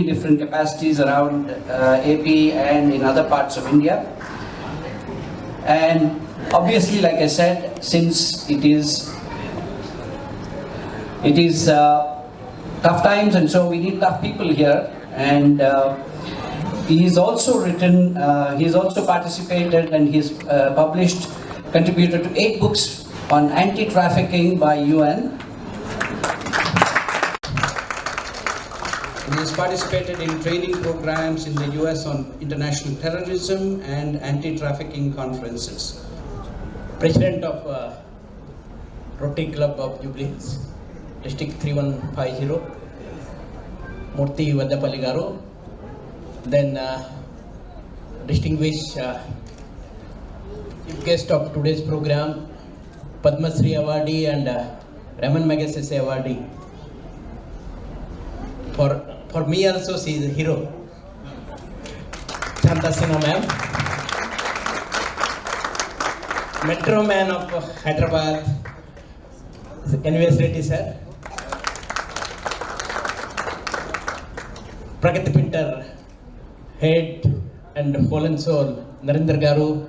different capacities around AP and in other parts of India. And obviously, like I said, since it is tough times, and so we need tough people here. And he's also written, he's also participated, and he's contributed to 8 books on anti-trafficking by UN. He has participated in training programs in the US on international terrorism and anti-trafficking conferences. President of Rotary Club of Jubilee, District 3150, Murthy Vadapalli garu. Then distinguished chief guest of today's program, Padma Shri Awardee and Raman Magsaysay Awardee. For me also, she is a hero. Chanda Sinha ma'am, Metro Man of Hyderabad, N.V.S. Reddy sir, Pragati Pinter, head and whole and soul, Narendra garu.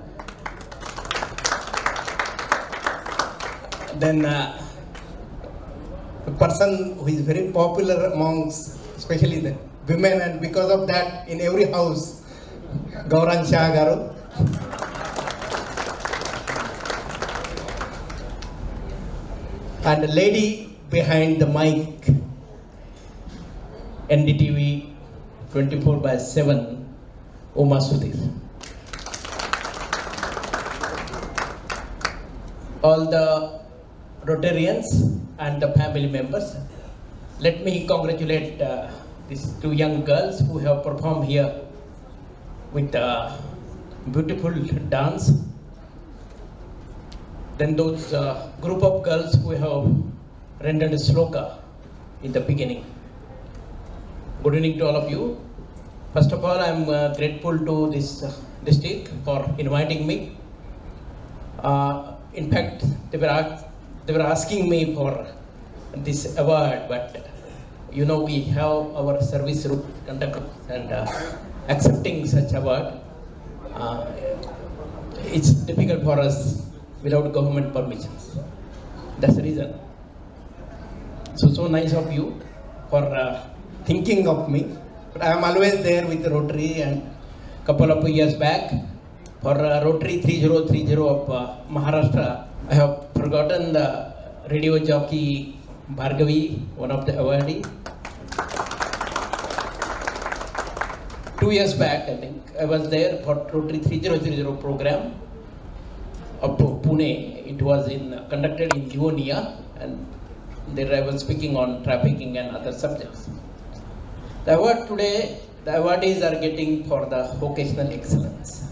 Then a person who is very popular amongst especially the women, and because of that in every house, Gaurang Shah garu. And the lady behind the mic, NDTV 24/7, Uma Sudhir. All the Rotarians and the family members, let me congratulate these 2 young girls who have performed here with a beautiful dance. Then those group of girls who have rendered a sloka in the beginning. Good evening to all of you. First of all, I am grateful to this district for inviting me. In fact, they were asking me for this award, but you know, we have our service route conduct, and accepting such award, it's difficult for us without government permissions. That's the reason. So nice of you for thinking of me. But I am always there with Rotary, and couple of years back for Rotary 3030 of Maharashtra, I have forgotten the radio jockey Bhargavi, one of the awardee. 2 years back, I think, I was there for Rotary 3030 program of Pune. It was conducted in Livonia, and there I was speaking on trafficking and other subjects. The award today, the awardees are getting for the vocational excellence.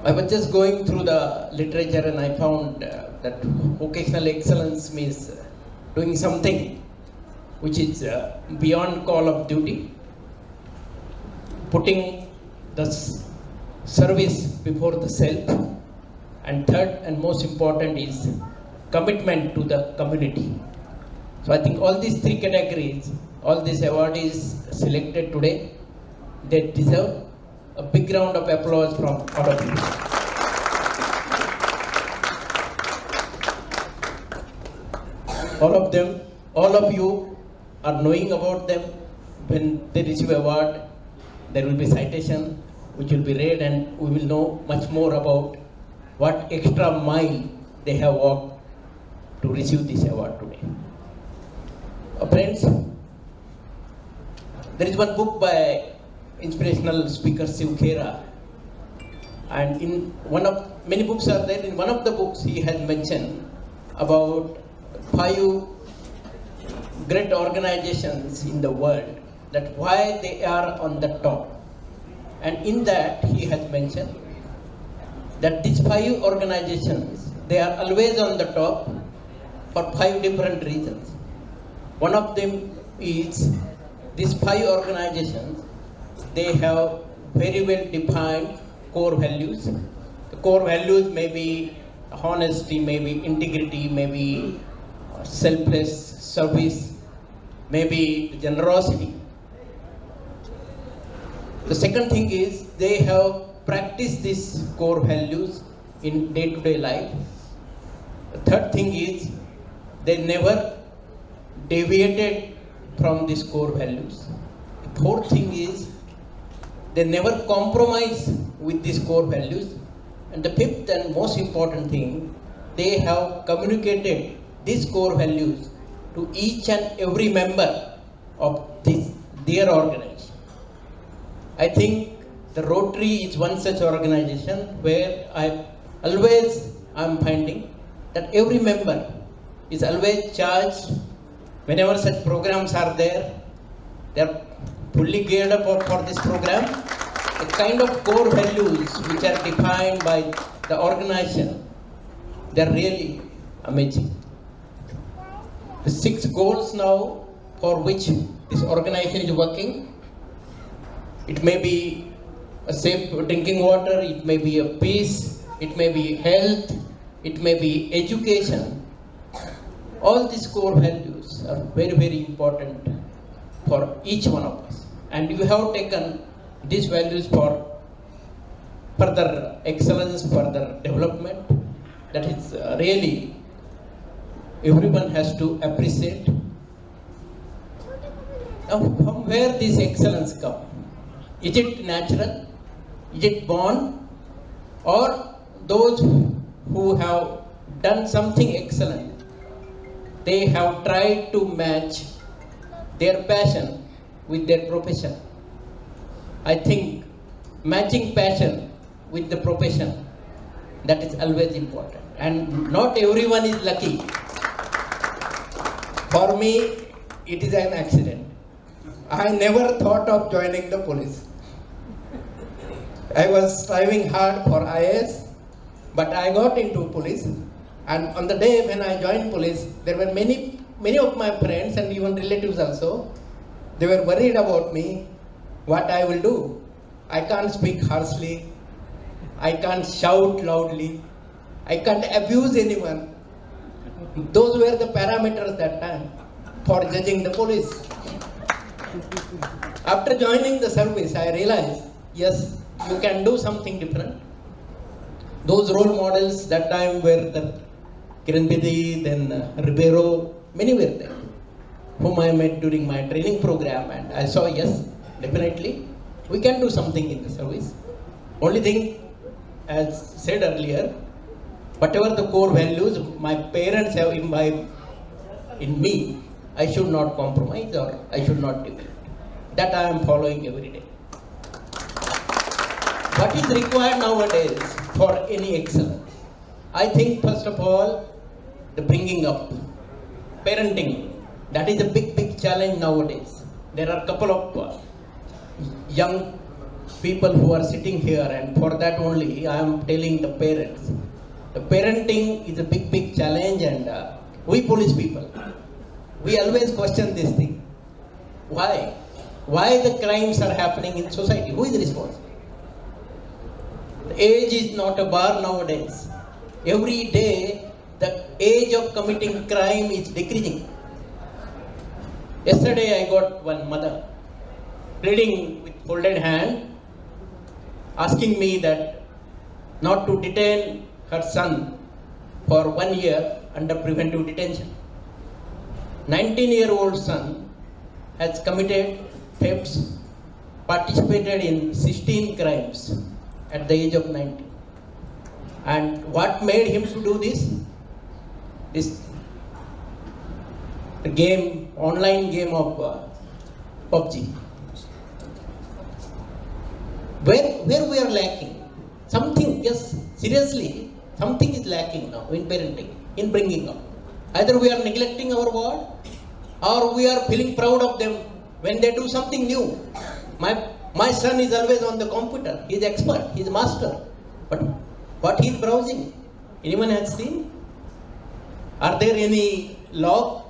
I was just going through the literature, and I found that vocational excellence means doing something which is beyond call of duty, putting the service before the self, and third and most important is commitment to the community. So I think all these 3 categories, all these awardees selected today, they deserve a big round of applause from all of you. All of you are knowing about them. When they receive award, there will be citation which will be read, and we will know much more about what extra mile they have walked to receive this award today. Friends, there is one book by inspirational speaker Shiv Khera, and in one of many books are there. In one of the books, he has mentioned about 5 great organizations in the world, that why they are on the top. And in that, he has mentioned that these 5 organizations, they are always on the top for 5 different reasons. One of them is these 5 organizations, they have very well defined core values. The core values may be honesty, may be integrity, may be selfless service, maybe generosity. The second thing is they have practiced these core values in day-to-day life. The third thing is they never deviated from these core values. The fourth thing is they never compromise with these core values. And the fifth and most important thing, they have communicated these core values to each and every member of their organization. I think the Rotary is one such organization where I'm finding that every member is always charged. Whenever such programs are there, they are fully geared up for this program. The kind of core values which are defined by the organization, they are really amazing. The 6 goals now for which this organization is working, it may be a safe drinking water, it may be a peace, it may be health, it may be education. All these core values are very, very important for each one of us. And you have taken these values for further excellence, further development. That is really everyone has to appreciate. Now, from where this excellence come? Is it natural? Is it born? Or those who have done something excellent, they have tried to match their passion with their profession. I think matching passion with the profession, that is always important. And not everyone is lucky. For me, it is an accident. I never thought of joining the police. I was striving hard for IAS, but I got into police. And on the day when I joined police, there were many of my friends and even relatives also. They were worried about me, what I will do. I can't speak harshly. I can't shout loudly. I can't abuse anyone. Those were the parameters that time for judging the police. After joining the service, I realized, yes, you can do something different. Those role models that time were the Kiran Bedi, then Ribeiro, many were there, whom I met during my training program, and I saw, yes, definitely, we can do something in the service. Only thing, as said earlier, whatever the core values my parents have imbibed in me, I should not compromise or I should not deviate. That I am following every day. What is required nowadays for any excellence? I think first of all, the bringing up, parenting, that is a big challenge nowadays. There are a couple of young people who are sitting here, and for that only I am telling the parents. The parenting is a big challenge, and we police people, we always question this thing. Why? Why the crimes are happening in society? Who is responsible? The age is not a bar nowadays. Every day, the age of committing crime is decreasing. Yesterday I got one mother pleading with folded hand, asking me that not to detain her son for 1 year under preventive detention. 19-year-old son has committed thefts, participated in 16 crimes at the age of 19. And what made him to do this? The game, online game of PUBG. Where we are lacking? Something, yes, seriously, something is lacking now in parenting, in bringing up. Either we are neglecting our ward, or we are feeling proud of them when they do something new. My son is always on the computer. He is expert. He is master. But what he is browsing? Anyone has seen? Are there any law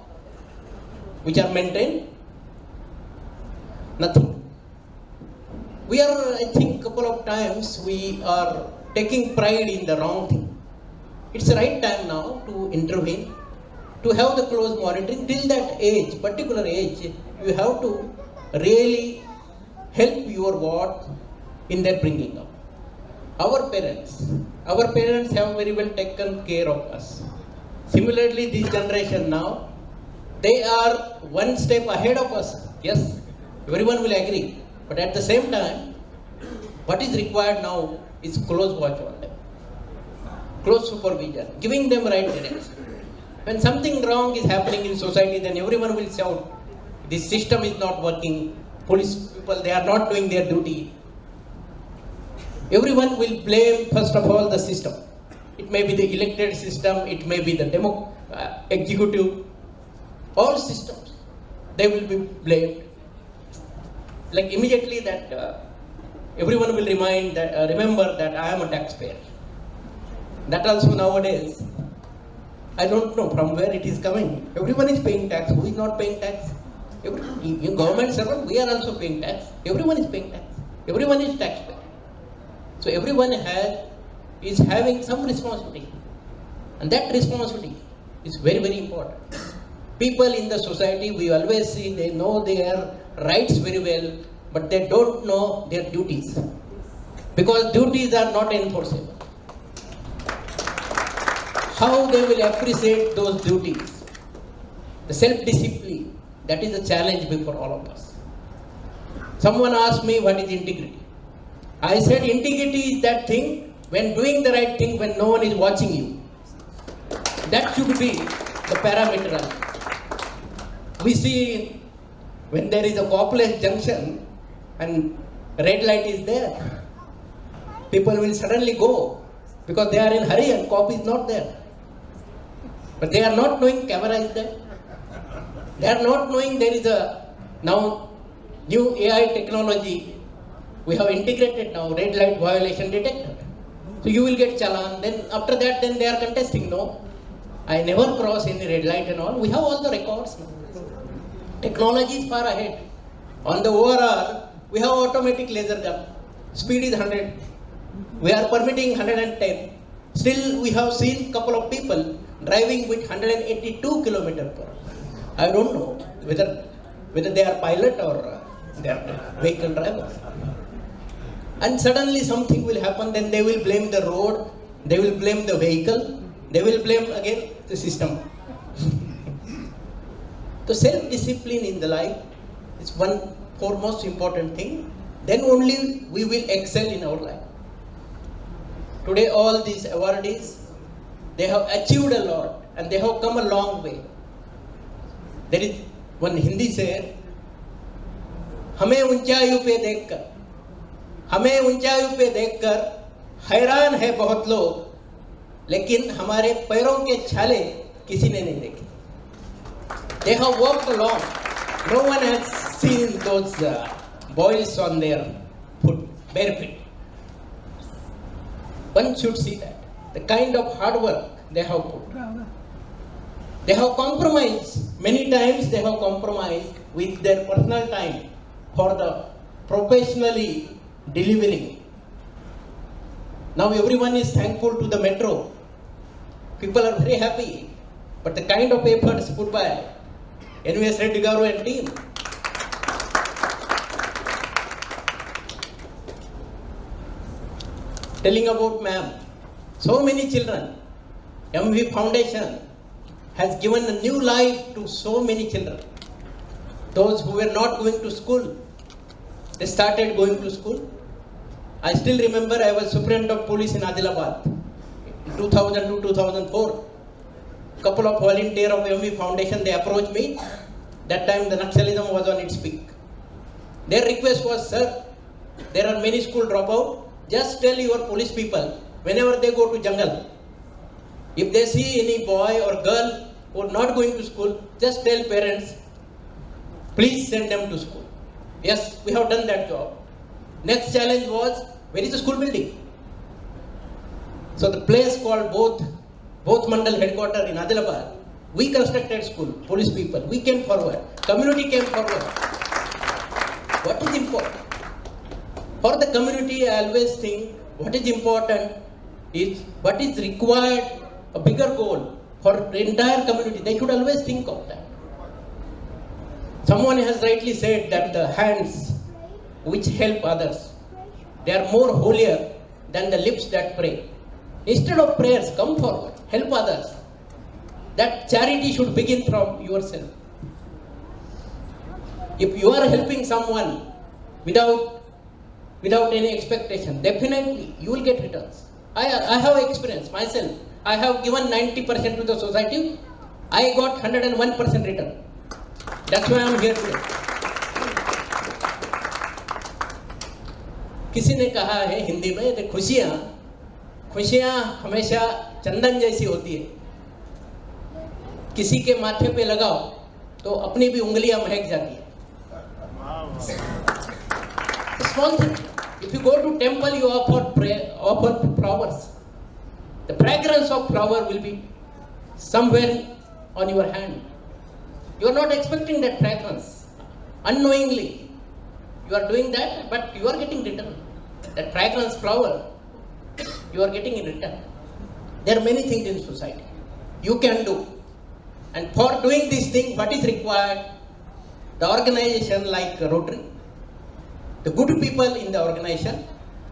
which are maintained? Nothing. We are, I think, couple of times we are taking pride in the wrong thing. It's the right time now to intervene, to have the close monitoring till that age, particular age. You have to really help your what in their bringing up. Our parents have very well taken care of us. Similarly, this generation now, they are one step ahead of us. Yes, everyone will agree. But at the same time, what is required now is close watch on them, close supervision, giving them right direction. When something wrong is happening in society, then everyone will shout, this system is not working, police people, they are not doing their duty. Everyone will blame, first of all, the system. It may be the elected system, it may be the executive, all systems, they will be blamed. Like immediately that everyone will remember that I am a taxpayer. That also nowadays, I don't know from where it is coming. Everyone is paying tax. Who is not paying tax? In government servant, we are also paying tax. Everyone is paying tax. Everyone is taxpayer. So everyone is having some responsibility. And that responsibility is very, very important. People in the society, we always see, they know their rights very well, but they don't know their duties. Because duties are not enforceable. How they will appreciate those duties? The self-discipline, that is a challenge before all of us. Someone asked me, what is integrity? I said, integrity is that thing when doing the right thing when no one is watching you. That should be the parameter. We see when there is a populous junction and red light is there, people will suddenly go because they are in hurry and cop is not there. But they are not knowing camera is there. They are not knowing there is a now new AI technology. We have integrated now red light violation detector. So you will get challan. Then after that, then they are contesting. No, I never cross any red light and all. We have all the records now. Technology is far ahead. On the ORR, we have automatic laser gun. Speed is 100. We are permitting 110. Still, we have seen couple of people driving with 182 km per hour. I don't know whether they are pilot or they are vehicle drivers. And suddenly something will happen, then they will blame the road, they will blame the vehicle, they will blame again the system. So self-discipline in the life is one foremost important thing. Then only we will excel in our life. Today all these awardees, they have achieved a lot and they have come a long way. There is one Hindi say, हमें ऊंचाइयों पे देखकर हैरान है बहुत लोग, लेकिन हमारे पैरों के छाले किसी ने नहीं देखे. They have walked along. No one has seen those boils on their foot, bare feet. One should see that. The kind of hard work they have put. They have compromised. Many times they have compromised with their personal time for the professionally delivering. Now everyone is thankful to the metro. People are very happy. But the kind of efforts put by NVS Reddy Garu and team. Telling about ma'am, so many children, MV Foundation has given a new life to so many children. Those who were not going to school, they started going to school. I still remember I was Superintendent of Police in Adilabad in 2002-2004. Couple of volunteers of MV Foundation, they approached me. That time the Naxalism was on its peak. Their request was, sir, there are many school dropout. Just tell your police people, whenever they go to jungle, if they see any boy or girl who are not going to school, just tell parents, please send them to school. Yes, we have done that job. Next challenge was, where is the school building? So the place called both Mandal headquarters in Adilabad, we constructed school, police people, we came forward, community came forward. What is important? For the community, I always think what is important is what is required, a bigger goal for the entire community. They should always think of that. Someone has rightly said that the hands which help others. They are more holier than the lips that pray. Instead of prayers, come forward, help others. That charity should begin from yourself. If you are helping someone without any expectation, definitely you will get returns. I have experience myself. I have given 90% to the society. I got 101% return. That's why I am here today. किसी ने कहा है हिंदी में कि खुशियाँ हमेशा चंदन जैसी होती है. किसी के माथे पे लगाओ तो अपनी भी उंगलियां महक जाती है. Small thing. If you go to temple, you offer flowers. The fragrance of flower will be somewhere on your hand. You are not expecting that fragrance. Unknowingly, you are doing that, but you are getting return. That fragrance flower, you are getting in return. There are many things in society you can do. And for doing this thing, what is required? The organization like Rotary, the good people in the organization,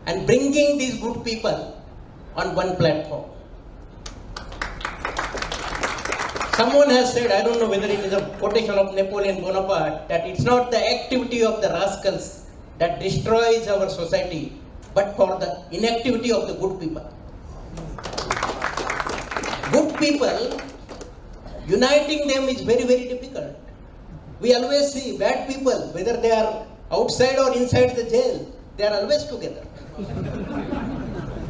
and bringing these good people on one platform. Someone has said, I don't know whether it is a quotation of Napoleon Bonaparte, that it's not the activity of the rascals that destroys our society, but for the inactivity of the good people. Good people, uniting them is very, very difficult. We always see bad people, whether they are outside or inside the jail, they are always together.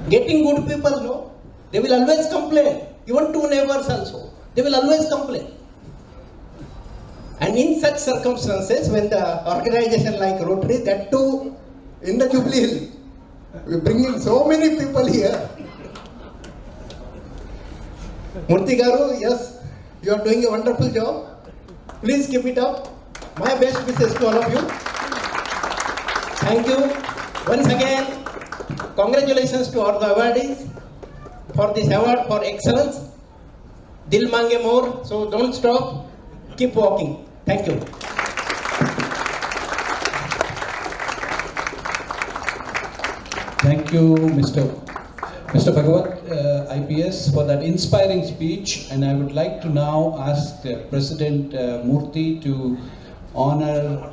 Getting good people, no, they will always complain. Even two neighbors also, they will always complain. And in such circumstances, when the organization like Rotary, that too in the Jubilee, we bring in so many people here. Murthy Garu, yes, you are doing a wonderful job. Please keep it up. My best wishes to all of you. Thank you. Once again, congratulations to all the awardees for this award for excellence. Dil mange more, so don't stop. Keep walking. Thank you. Thank you, Mr. Bhagwat IPS, for that inspiring speech, and I would like to now ask President Murthy to honor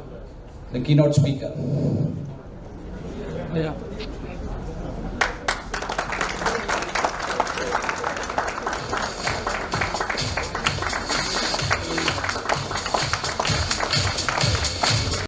the keynote speaker. Yeah.